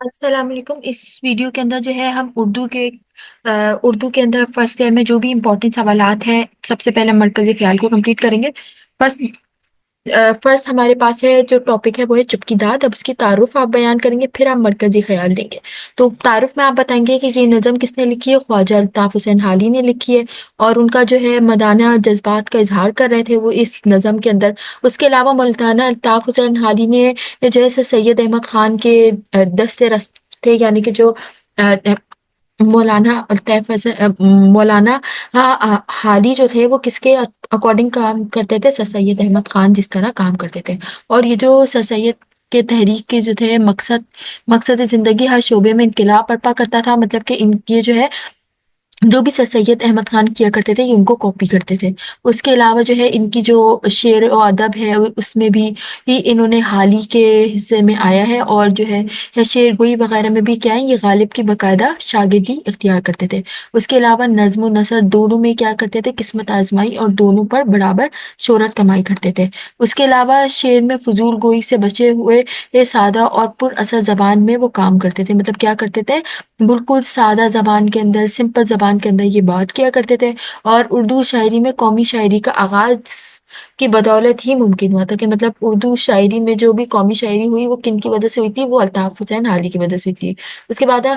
السلام علیکم۔ اس ویڈیو کے اندر جو ہے ہم اردو کے اندر فرسٹ ایئر میں جو بھی امپورٹنٹ سوالات ہیں سب سے پہلے مرکزی خیال کو کمپلیٹ کریں گے۔ فرسٹ فرسٹ ہمارے پاس ہے جو ٹاپک ہے وہ ہے چپکی داد۔ اب اس کی تعارف آپ بیان کریں گے، پھر آپ مرکزی خیال دیں گے۔ تو تعارف میں آپ بتائیں گے کہ یہ نظم کس نے لکھی ہے؟ خواجہ الطاف حسین حالی نے لکھی ہے، اور ان کا جو ہے مدانہ جذبات کا اظہار کر رہے تھے وہ اس نظم کے اندر۔ اس کے علاوہ مولانا الطاف حسین حالی نے جو ہے سید احمد خان کے دستے رست تھے، یعنی کہ جو مولانا الطاف مولانا حالی جو تھے وہ کس کے اکارڈنگ کام کرتے تھے؟ سر سید احمد خان جس طرح کام کرتے تھے۔ اور یہ جو سر سید کے تحریک کے جو تھے مقصد زندگی ہر شعبے میں انقلاب برپا کرتا تھا، مطلب کہ یہ جو ہے جو بھی سر سید احمد خان کیا کرتے تھے یہ ان کو کاپی کرتے تھے۔ اس کے علاوہ جو ہے ان کی جو شعر و ادب ہے اس میں بھی انہوں نے حالی کے حصے میں آیا ہے، اور جو ہے شعر گوئی وغیرہ میں بھی کیا ہے، یہ غالب کی باقاعدہ شاگردی اختیار کرتے تھے۔ اس کے علاوہ نظم و نثر دونوں میں کیا کرتے تھے؟ قسمت آزمائی، اور دونوں پر برابر شہرت کمائی کرتے تھے۔ اس کے علاوہ شعر میں فضول گوئی سے بچے ہوئے سادہ اور پر اثر زبان میں وہ کام کرتے تھے، مطلب کیا کرتے تھے؟ بالکل سادہ زبان کے اندر، سمپل زبان کے اندر یہ بات کیا کرتے تھے۔ اور اردو شاعری میں قومی شاعری کا آغاز کی بدولت ہی ممکن ہوا تھا، کہ مطلب اردو شاعری میں جو بھی قومی شاعری ہوئی وہ کن کی وجہ سے ہوئی تھی؟ وہ الطاف حسین حالی کی وجہ سے ہوئی تھی۔ اس کے بعد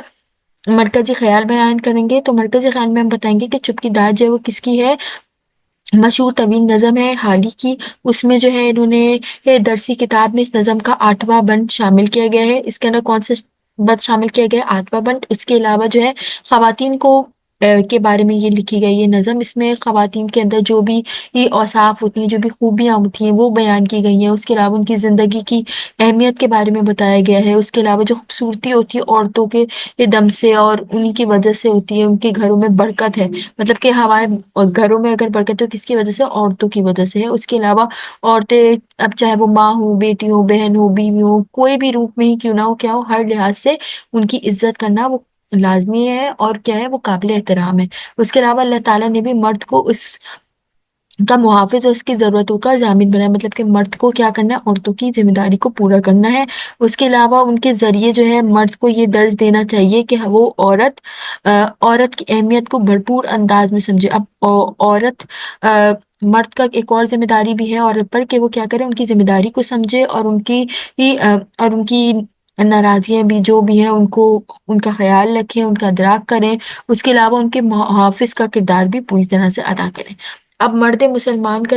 مرکزی خیال بیان کریں گے، تو مرکزی خیال میں ہم بتائیں گے کہ چپکی داد جو ہے وہ کس کی ہے؟ مشہور طویل نظم ہے حالی کی۔ اس میں جو ہے انہوں نے درسی کتاب میں اس نظم کا 8واں بند شامل کیا گیا ہے۔ اس کے اندر کون سے بند شامل کیا گیا ہے؟ 8واں بند۔ اس کے علاوہ جو ہے خواتین کے بارے میں یہ لکھی گئی یہ نظم، اس میں خواتین کے اندر جو بھی اوصاف ہوتی ہیں، جو بھی خوبیاں ہوتی ہیں وہ بیان کی گئی ہیں۔ اس کے علاوہ ان کی زندگی کی اہمیت کے بارے میں بتایا گیا ہے۔ اس کے علاوہ جو خوبصورتی ہوتی ہے عورتوں کے دم سے اور انہی کی وجہ سے ہوتی ہے، ان کے گھروں میں برکت ہے، مطلب کہ ہمارے گھروں میں اگر برکت ہے تو کس کی وجہ سے؟ عورتوں کی وجہ سے ہے۔ اس کے علاوہ عورتیں اب چاہے وہ ماں ہو، بیٹی ہو، بہن ہو، بیوی ہو، کوئی بھی روپ میں ہی کیوں نہ ہو، کیا ہو، ہر لحاظ سے ان کی عزت کرنا وہ لازمی ہے، اور کیا ہے، وہ قابل احترام ہے۔ اس کے علاوہ اللہ تعالیٰ نے بھی مرد کو اس کا محافظ اور اس کی ضرورتوں کا ضامن بنایا، مطلب کہ مرد کو کیا کرنا ہے؟ عورتوں کی ذمہ داری کو پورا کرنا ہے۔ اس کے علاوہ ان کے ذریعے جو ہے مرد کو یہ درج دینا چاہیے کہ وہ عورت کی اہمیت کو بھرپور انداز میں سمجھے۔ اب عورت مرد کا ایک اور ذمہ داری بھی ہے عورت پر، کہ وہ کیا کرے؟ ان کی ذمہ داری کو سمجھے، اور ان کی ناراضیاں بھی جو بھی ہیں ان کا خیال رکھیں، ان کا ادراک کریں۔ اس کے علاوہ ان کے محافظ کا کردار بھی پوری طرح سے ادا کریں۔ اب مرد مسلمان کا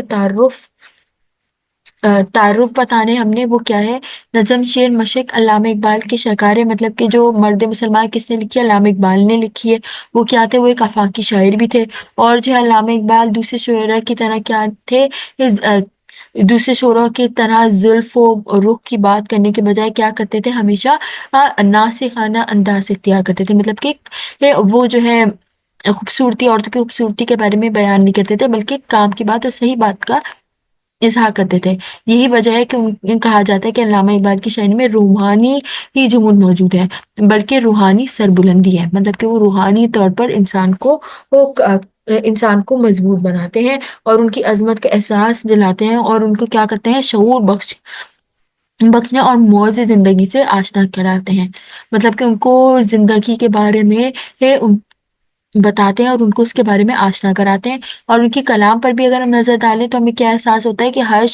تعارف بتانے ہم نے، وہ کیا ہے؟ نظم شعر مشق علامہ اقبال کے شاہکار، مطلب کہ جو مرد مسلمان کس نے لکھی ہے؟ علامہ اقبال نے لکھی ہے۔ وہ کیا تھے؟ وہ ایک آفاقی شاعر بھی تھے، اور جو ہے علامہ اقبال دوسرے شعراء کی طرح کیا تھے؟ دوسرے شعراء کی طرح زلف و رخ کی بات کرنے کے بجائے کیا کرتے تھے؟ ہمیشہ ناصحانہ انداز اختیار کرتے تھے، مطلب کہ وہ جو ہے خوبصورتی، عورتوں کی خوبصورتی کے بارے میں بیان نہیں کرتے تھے، بلکہ کام کی بات اور صحیح بات کا اظہار کرتے تھے۔ یہی وجہ ہے کہ کہا جاتا ہے کہ علامہ اقبال کی شاعری میں روحانی ہی جمود موجود ہے، بلکہ روحانی سربلندی ہے، مطلب کہ وہ روحانی طور پر انسان کو مضبوط بناتے ہیں، اور ان کی عظمت کا احساس دلاتے ہیں، اور ان کو کیا کرتے ہیں؟ شعور بخشنے اور موز زندگی سے آشنا کراتے ہیں، مطلب کہ ان کو زندگی کے بارے میں بتاتے ہیں، اور ان کو اس کے بارے میں آشنا کراتے ہیں۔ اور ان کی کلام پر بھی اگر ہم نظر ڈالیں تو ہمیں کیا احساس ہوتا ہے کہ ہر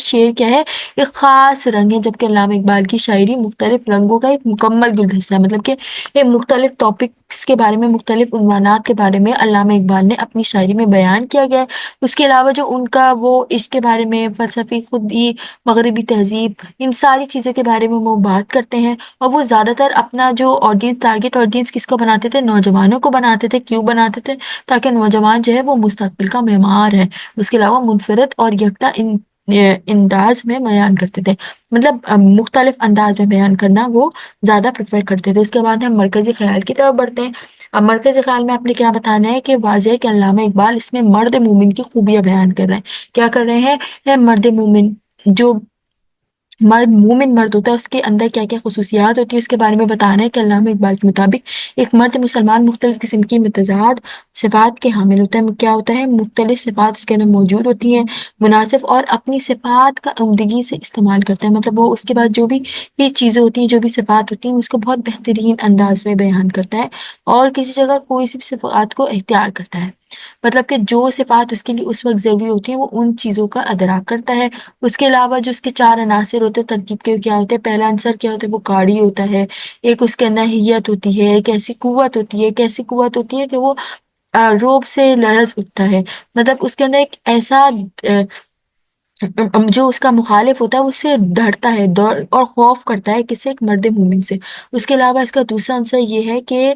شعر کیا ہے؟ ایک خاص رنگ ہے، جبکہ علامہ اقبال کی شاعری مختلف رنگوں کا ایک مکمل گلدستہ ہے، مطلب کہ یہ مختلف ٹاپکس کے بارے میں، مختلف عنوانات کے بارے میں علامہ اقبال نے اپنی شاعری میں بیان کیا گیا ہے۔ اس کے علاوہ جو ان کا وہ عشق کے بارے میں، فلسفی خودی، مغربی تہذیب، ان ساری چیزوں کے بارے میں وہ بات کرتے ہیں، اور وہ زیادہ تر اپنا جو ٹارگیٹ آڈینس کس کو بناتے تھے؟ نوجوانوں کو بناتے تھے۔ کیوں بناتے تھے؟ تاکہ نوجوان جو ہے وہ مستقبل کا معمار ہے۔ اس کے علاوہ منفرد اور یکتا انداز میں بیان کرتے تھے، مطلب مختلف انداز میں بیان کرنا وہ زیادہ پریفر کرتے تھے۔ اس کے بعد ہم مرکزی خیال کی طرف بڑھتے ہیں۔ اب مرکزی خیال میں آپ نے کیا بتانا ہے؟ کہ واضح ہے کہ علامہ اقبال اس میں مرد مومن کی خوبیاں بیان کر رہے ہیں۔ کیا کر رہے ہیں؟ مرد مومن جو مرد مومن مرد ہوتا ہے اس کے اندر کیا کیا خصوصیات ہوتی ہے اس کے بارے میں بتانا ہے کہ علامہ اقبال کے مطابق ایک مرد مسلمان مختلف قسم کی متضاد صفات کے حامل ہوتا ہے. کیا ہوتا ہے؟ مختلف صفات اس کے اندر موجود ہوتی ہیں مناسب، اور اپنی صفات کا عمدگی سے استعمال کرتا ہے. مطلب وہ اس کے بعد جو بھی یہ چیزیں ہوتی ہیں، جو بھی صفات ہوتی ہیں، اس کو بہت بہترین انداز میں بیان کرتا ہے اور کسی جگہ کوئی سی بھی صفات کو اختیار کرتا ہے. مطلب کہ جو صفات اس کے لیے اس وقت ضروری ہوتی ہیں وہ ان چیزوں کا ادراک کرتا ہے. اس کے علاوہ جو اس کے 4 عناصر ہوتے ہیں ترکیب کے، کیا ہوتے ہیں؟ پہلا عنصر کیا ہوتا ہے؟ وہ کاڑی ہوتا ہے. ایک اس کے اندر حیت ہوتی ہے، ایک ایسی قوت ہوتی ہے، ایک ایسی قوت ہوتی ہے کہ وہ روب سے لرز اٹھتا ہے. مطلب اس کے اندر ایک ایسا جو اس کا مخالف ہوتا ہے اس سے ڈرتا ہے اور خوف کرتا ہے کس سے؟ ایک مرد مومن سے. اس کے علاوہ اس کا دوسرا عنصر یہ ہے کہ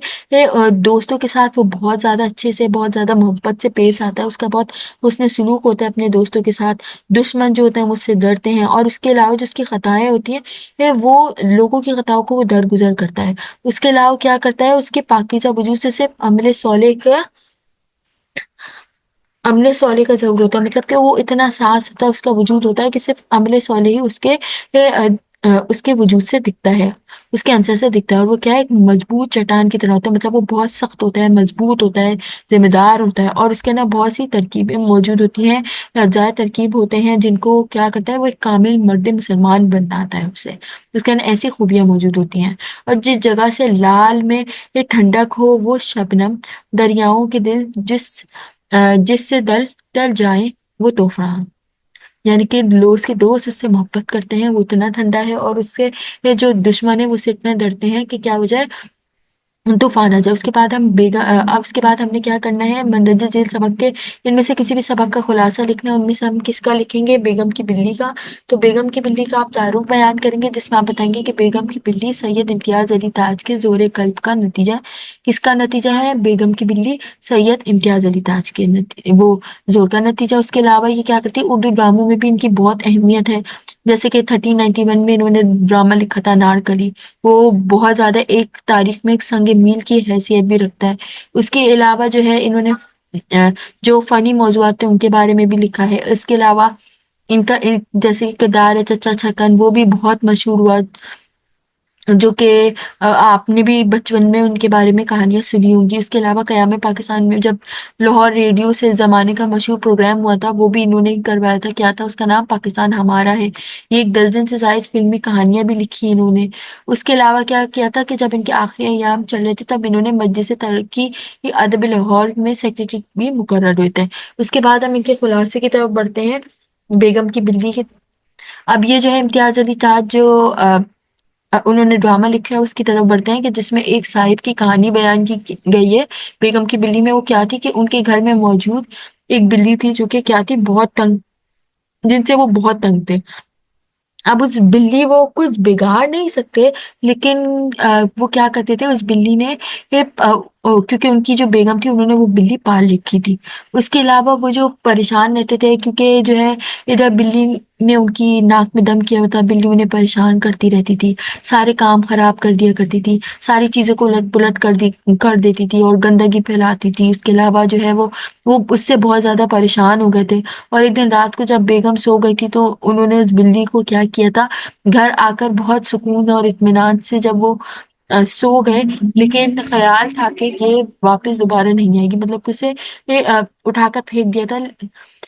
دوستوں کے ساتھ وہ بہت زیادہ اچھے سے، بہت زیادہ محبت سے پیش آتا ہے. اس کا بہت حسن سلوک ہوتا ہے اپنے دوستوں کے ساتھ. دشمن جو ہوتے ہیں وہ اس سے ڈرتے ہیں، اور اس کے علاوہ جو اس کی خطائیں ہوتی ہیں وہ لوگوں کی خطاؤں کو وہ درگزر کرتا ہے. اس کے علاوہ کیا کرتا ہے؟ اس کے پاکیزہ وجود سے صرف عمل صالح کا ضرور ہوتا ہے. مطلب کہ وہ اتنا ساس ہوتا ہے، اس کا وجود ہوتا ہے کہ صرف عمل صالح ہی اس کے وجود سے دکھتا ہے، اس کے عنصر سے دکھتا ہے. اور وہ کیا ہے؟ ایک مضبوط چٹان کی طرح ہوتا ہے. مطلب وہ بہت سخت ہوتا ہے، مضبوط ہوتا ہے، ذمہ دار ہوتا ہے، اور اس کے اندر بہت سی ترکیبیں موجود ہوتی ہیں، اجزائے ترکیب ہوتے ہیں جن کو کیا کرتا ہے؟ وہ ایک کامل مرد مسلمان بناتا ہے اسے. اس کے اندر ایسی خوبیاں موجود ہوتی ہیں. اور جس جگہ سے لال میں یہ ٹھنڈک ہو وہ شبنم، دریاؤں کے دل جس سے دل ٹل جائیں وہ طوفان. یعنی کہ اس کے دوست اس سے محبت کرتے ہیں، وہ اتنا ٹھنڈا ہے، اور اس سے جو دشمن ہے وہ اس سے اتنا ڈرتے ہیں کہ کیا ہو جائے؟ طوفان آ جائے. اس کے بعد اب اس کے بعد ہم نے کیا کرنا ہے؟ مندرجہ ذیل سبق کے ان میں سے کسی بھی سبق کا خلاصہ لکھنا ہے. ان میں سے ہم کس کا لکھیں گے؟ بیگم کی بلی کا. تو بیگم کی بلی کا آپ تعارف بیان کریں گے جس میں آپ بتائیں گے کہ بیگم کی بلی سید امتیاز علی تاج کے زور قلب کا نتیجہ. کس کا نتیجہ ہے؟ بیگم کی بلی سید امتیاز علی تاج کے وہ زور کا نتیجہ. اس کے علاوہ یہ کیا کرتی ہے؟ اردو ڈراموں میں بھی ان کی بہت اہمیت ہے. جیسے کہ 1391 میں انہوں نے ڈرامہ لکھا تھا نارکلی، وہ بہت زیادہ ایک تاریخ میں ایک سنگ میل کی حیثیت بھی رکھتا ہے. اس کے علاوہ جو ہے انہوں نے جو فنی موضوعات ہیں ان کے بارے میں بھی لکھا ہے. اس کے علاوہ ان کا جیسے کہ کردار ہے چچا چھکن، وہ بھی بہت مشہور ہوا، جو کہ آپ نے بھی بچپن میں ان کے بارے میں کہانیاں سنی ہوں گی. اس کے علاوہ قیام پاکستان میں جب لاہور ریڈیو سے زمانے کا مشہور پروگرام ہوا تھا وہ بھی انہوں نے کروایا تھا. کیا تھا اس کا نام؟ پاکستان ہمارا ہے. یہ 1 درجن سے زائد فلمی کہانیاں بھی لکھی انہوں نے. اس کے علاوہ کیا کیا تھا کہ جب ان کے آخری ایام چل رہے تھے تب انہوں نے مجلس ترقی ادب لاہور میں سیکریٹری بھی مقرر ہوئے تھے. اس کے بعد ہم ان کے خلاصے کی طرف بڑھتے ہیں. بیگم کی بلی کی اب یہ جو ہے امتیاز علی تاج جو انہوں نے ڈرامہ لکھا ہے اس کی طرف بڑھتے ہیں کہ جس میں ایک صاحب کی کہانی بیان کی گئی ہے. بیگم کی بلی میں وہ کیا تھی کہ ان کے گھر میں موجود ایک بلی تھی جو کہ کیا تھی؟ بہت تنگ، جن سے وہ بہت تنگ تھے. اب اس بلی وہ کچھ بگاڑ نہیں سکتے، لیکن وہ کیا کرتے تھے؟ اس بلی نے کیونکہ ان کی جو بیگم تھی انہوں نے وہ بلی پال رکھی تھی. اس کے علاوہ وہ جو پریشان رہتے تھے کیونکہ جو ہے ادھر بلی نے ان کی ناک میں دم کیا ہوتا، بلی انہیں پریشان کرتی رہتی تھی، سارے کام خراب کر دیا کرتی تھی، ساری چیزوں کو الٹ پلٹ کر دیتی تھی اور گندگی پھیلاتی تھی. اس کے علاوہ جو ہے وہ اس سے بہت زیادہ پریشان ہو گئے تھے. اور ایک دن رات کو جب بیگم سو گئی تھی تو انہوں نے اس بلی کو کیا کیا تھا؟ گھر آ کر بہت سکون اور اطمینان سے جب وہ سو گئے، لیکن خیال تھا کہ یہ واپس دوبارہ نہیں آئے گی. مطلب کہ اسے اٹھا کر پھینک دیا تھا،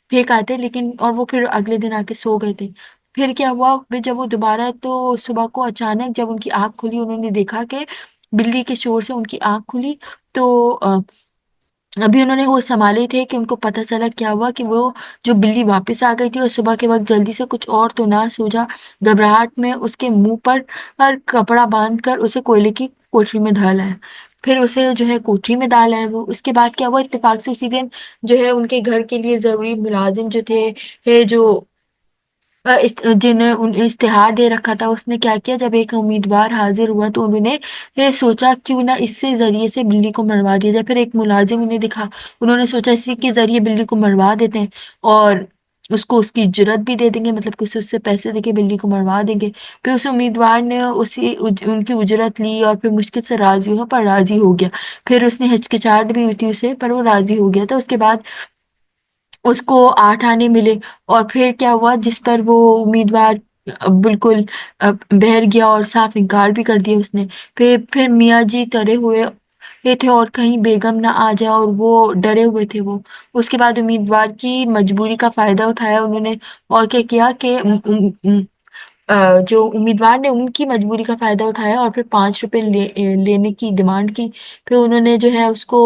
پھینک آئے تھے، لیکن اور وہ پھر اگلے دن آ کے سو گئے تھے. پھر کیا ہوا؟ پھر جب وہ دوبارہ تو صبح کو اچانک جب ان کی آنکھ کھلی انہوں نے دیکھا کہ بلی کے شور سے ان کی آنکھ کھلی. تو ابھی انہوں نے وہ سنبھالے تھے کہ ان کو پتہ چلا کیا ہوا کہ وہ جو بلی واپس آ گئی تھی اور صبح کے وقت جلدی سے کچھ اور تو نہ سوجا، گھبراہٹ میں اس کے منہ پر کپڑا باندھ کر اسے کوئلے کی کوٹری میں ڈالا ہے. پھر اسے جو ہے کوٹری میں ڈالا ہے وہ. اس کے بعد کیا ہوا؟ اتفاق سے اسی دن جو ہے ان کے گھر کے لیے ضروری ملازم جو تھے جو جنہیں اشتہار دے رکھا تھا، اس نے کیا کیا؟ جب ایک امیدوار حاضر ہوا تو انہوں نے سوچا کیوں نہ اس سے ذریعے سے بلی کو مروا دیا جائے. پھر ایک ملازم انہیں دکھا، انہوں نے سوچا اسی کے ذریعے بلی کو مروا دیتے ہیں اور اس کو اس کی اجرت بھی دے دیں گے، مطلب کہ اس سے پیسے دے کے بلی کو مروا دیں گے. پھر اس امیدوار نے ان کی اجرت لی اور پھر مشکل سے راضی ہوا پر راضی ہو گیا. پھر اس نے ہچکچاہٹ بھی ہوئی تھی اسے، پر وہ راضی ہو گیا تھا. اس کے بعد اس کو 8 آنے ملے. اور پھر کیا ہوا؟ جس پر وہ امیدوار بالکل بہر گیا اور صاف انکار بھی کر دیا اس نے۔ پھر میاں جی ڈرے ہوئے یہ تھے اور کہیں بیگم نہ آ جائے، اور وہ ڈرے ہوئے تھے وہ۔ اس کے بعد امیدوار کی مجبوری کا فائدہ اٹھایا انہوں نے، اور کیا کیا کہ جو امیدوار نے ان کی مجبوری کا فائدہ اٹھایا اور پھر 5 روپے لینے کی ڈیمانڈ کی۔ پھر انہوں نے جو ہے اس کو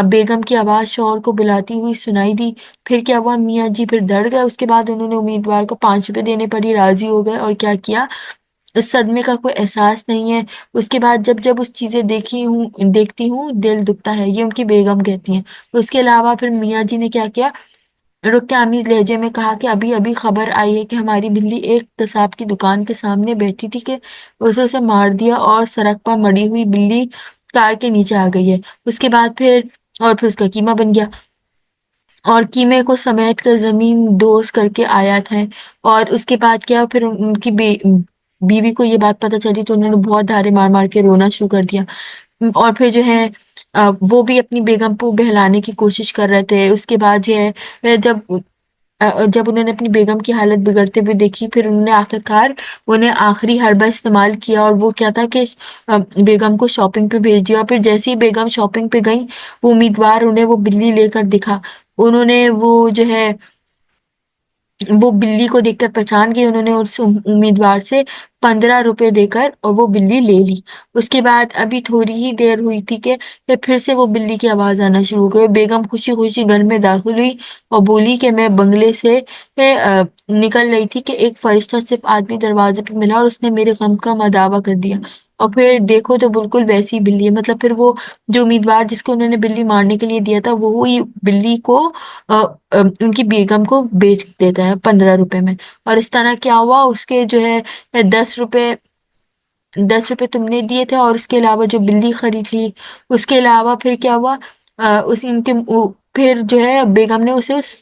بیگم کی آواز شوہر کو بلاتی ہوئی سنائی دی۔ پھر کیا ہوا، میاں جی پھر ڈر گئے۔ اس کے بعد انہوں نے امیدوار کو 5 روپے دینے پر ہی راضی ہو گئے، اور کیا کیا، اس صدمے کا کوئی احساس نہیں ہے۔ اس کے بعد جب اس چیزیں دیکھتی ہوں دل دکھتا ہے، یہ ان کی بیگم کہتی ہیں۔ اس کے علاوہ پھر میاں جی نے کیا کیا، رکتے آمیز لہجے میں کہا کہ ابھی ابھی خبر آئی ہے کہ ہماری بلی ایک قصاب کی دکان کے سامنے بیٹھی تھی کہ اسے مار دیا، اور سڑک پر مری ہوئی بلی کار کے نیچے آ گئی ہے۔ اس کے بعد پھر اس کا قیمہ بن گیا، اور قیمے کو سمیٹ کر زمین دوز کر کے آیا تھا۔ اور اس کے بعد کیا، پھر ان کی بیوی کو یہ بات پتہ چلی تو انہوں نے بہت دھارے مار مار کے رونا شروع کر دیا۔ اور پھر جو ہے وہ بھی اپنی بیگم کو بہلانے کی کوشش کر رہے تھے۔ اس کے بعد جو ہے جب انہوں نے اپنی بیگم کی حالت بگڑتے ہوئے دیکھی، پھر انہوں نے آخرکار انہیں آخری حربہ استعمال کیا، اور وہ کیا تھا کہ بیگم کو شاپنگ پہ بھیج دیا۔ اور پھر جیسے ہی بیگم شاپنگ پہ گئیں، وہ امیدوار انہیں وہ بلی لے کر دکھا۔ انہوں نے وہ بلی کو دیکھ کر پہچان گئی، انہوں نے اس امیدوار سے 15 روپے دے کر اور وہ بلی لے لی۔ اس کے بعد ابھی تھوڑی ہی دیر ہوئی تھی کہ پھر سے وہ بلی کی آواز آنا شروع ہو گئی۔ بیگم خوشی خوشی گھر میں داخل ہوئی اور بولی کہ میں بنگلے سے نکل رہی تھی کہ ایک فرشتہ صرف آدمی دروازے پہ ملا، اور اس نے میرے غم کا مداوع کر دیا۔ اور پھر دیکھو تو بالکل ویسی بلی ہے، مطلب پھر وہ جو امیدوار جس کو انہوں نے بلی مارنے کے لیے دیا تھا، وہی بلی کو ان کی بیگم کو بیچ دیتا ہے 15 روپے میں۔ اور اس طرح کیا ہوا، اس کے جو ہے 10 روپے تم نے دیے تھے، اور اس کے علاوہ جو بلی خرید لی۔ اس کے علاوہ پھر کیا ہوا، پھر جو ہے بیگم نے اسے اس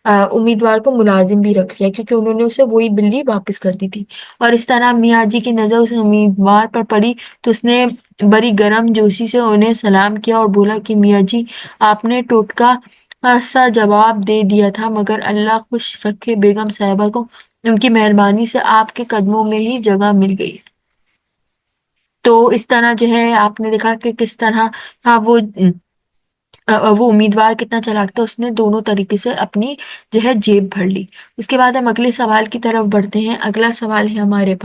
امیدوار کو ملازم بھی رکھ لیا، کیونکہ انہوں نے اسے وہی بلی واپس کر دی تھی۔ اور اس طرح میاں جی کی نظر اس امیدوار پر پڑی تو اس نے بڑی گرم جوشی سے انہیں سلام کیا اور بولا کہ میاں جی، آپ نے ٹوٹکا سا جواب دے دیا تھا، مگر اللہ خوش رکھے بیگم صاحبہ کو ان کی مہربانی سے آپ کے قدموں میں ہی جگہ مل گئی۔ تو اس طرح جو ہے آپ نے دیکھا کہ کس طرح وہ امیدوار کتنا چلاک تھا، اس نے دونوں طریقے سے اپنی جو ہے جیب بھر لی۔ اس کے بعد ہم اگلے سوال کی طرف بڑھتے ہیں۔ اگلا سوال ہے ہمارے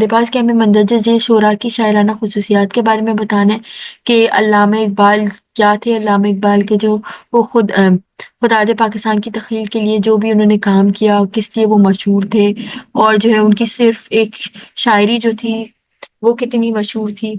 پاس کہ ہمیں مندرجہ ذیل شعراء کی شاعرانہ خصوصیات کے بارے میں بتانا ہے کہ علامہ اقبال کیا تھے۔ علامہ اقبال کے جو وہ خداد پاکستان کی تخلیق کے لیے جو بھی انہوں نے کام کیا، کس لیے وہ مشہور تھے، اور جو ہے ان کی صرف ایک شاعری جو تھی وہ کتنی مشہور تھی۔